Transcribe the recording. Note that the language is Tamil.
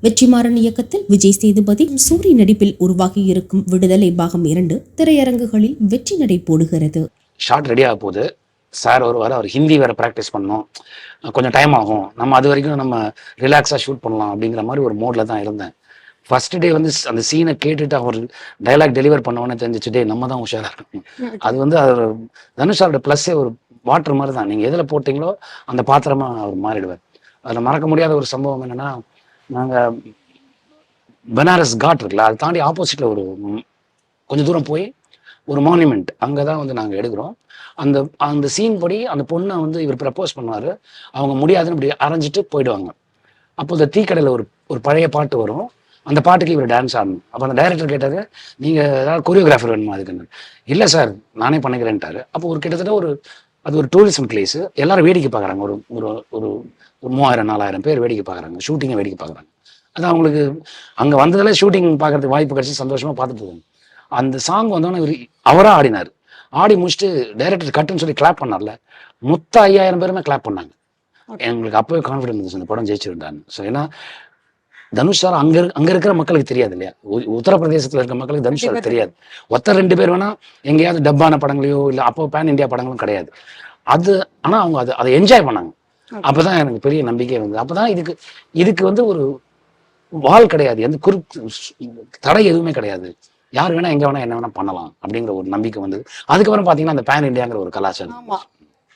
வெற்றிமாறன் இயக்கத்தில் விஜய் சேதுபதி சூரி நடிப்பில் உருவாகி இருக்கும் விடுதலை பாகம் 2 திரையரங்குகளில் வெற்றி நடை போடுகிறது. ஷார்ட் ரெடி ஆக போகுது. சார் வருவார். அவர் ஹிந்தி வேற ப்ராக்டிஸ் பண்ணோம், கொஞ்சம் டைம் ஆகும், நம்ம அது வரைக்கும் நம்ம ரிலாக்ஸாக ஷூட் பண்ணலாம் அப்படிங்கிற மாதிரி ஒரு மோடில் தான் இருந்தேன். ஃபர்ஸ்ட் டே வந்து அந்த சீனை கேட்டுட்டு அவர் டைலாக் டெலிவர் பண்ணவொன்னே தெரிஞ்சிச்சு, டே நம்ம தான் உஷாராக இருக்கணும். அது வந்து அவர் தனுஷாரோட ப்ளஸ்ஸே ஒரு வாட்டர் மாதிரி தான். நீங்கள் எதில் போட்டிங்களோ அந்த பாத்திரமாக அவர் மாறிடுவார். அதில் மறக்க முடியாத ஒரு சம்பவம் என்னென்னா, நாங்கள் பனாரஸ் காட் இருக்குல்ல, அதை தாண்டி ஆப்போசிட்டில் ஒரு கொஞ்சம் தூரம் போய் ஒரு மானுமெண்ட் அங்கே தான் வந்து நாங்கள் எடுக்கிறோம். அந்த அந்த சீன் படி அந்த பொண்ணை வந்து இவர் ப்ரப்போஸ் பண்ணுவார். அவங்க முடியாதுன்னு இப்படி அரைஞ்சிட்டு போயிடுவாங்க. அப்போ இந்த டீக்கடையில் ஒரு பழைய பாட்டு வரும். அந்த பாட்டுக்கு இவர் டான்ஸ் ஆடணும். அப்போ அந்த டைரக்டர் கேட்டார், நீங்கள் ஏதாவது கொரியோகிராஃபர் வேணுமா அதுக்குன்னு? இல்லை சார் நானே பண்ணிக்கிறேன்ட்டார். அப்போ ஒரு கிட்டத்தட்ட அது ஒரு டூரிசம் பிளேஸு. எல்லாரும் வேடிக்கை பார்க்குறாங்க. ஒரு ஒரு ஒரு 3000-4000 பேர் வேடிக்கை பார்க்குறாங்க, ஷூட்டிங்கை வேடிக்கை பார்க்குறாங்க. அது அவங்களுக்கு அங்கே வந்ததில் ஷூட்டிங் பார்க்கறதுக்கு வாய்ப்பு கிடச்சி சந்தோஷமாக பார்த்துட்டு இருக்காங்க. அந்த சாங் வந்தோன்னே இவர் அவராக ஆடினார். ஆடி முடிச்சுட்டு டைரக்டர் கட்டுன்னு சொல்லி கிளாப் பண்ணார்ல, மொத்த 5000 பேருமே கிளாப் பண்ணாங்க. எங்களுக்கு அப்போவே கான்ஃபிடன்ஸ் இருந்துச்சு இந்த படம் ஜெயிச்சிருந்தான்னு. ஸோ ஏன்னா தனுஷ் சார் அங்கே இருக்கிற மக்களுக்கு தெரியாது இல்லையா, உத்தரப்பிரதேசத்தில் இருக்க மக்களுக்கு தனுஷ் சார் தெரியாது. 2 பேர் வேணா எங்கேயாவது டப்பான படங்களையோ இல்லை அப்போ பேன் இந்தியா படங்களும் கிடையாது. அது ஆனால் அவங்க அதை என்ஜாய் பண்ணாங்க. அப்போதான் எனக்கு பெரிய நம்பிக்கை வந்தது. அப்போதான் இதுக்கு வந்து ஒரு வால் கிடையாது, எந்த தடை எதுவுமே கிடையாது, யார் வேணா எங்க வேணா என்ன வேணா பண்ணலாம் அப்படிங்கிற ஒரு நம்பிக்கை வந்தது. அதுக்கப்புறம் பாத்தீங்கன்னா அந்த பேன் இந்தியாங்கிற ஒரு கலாச்சாரம்.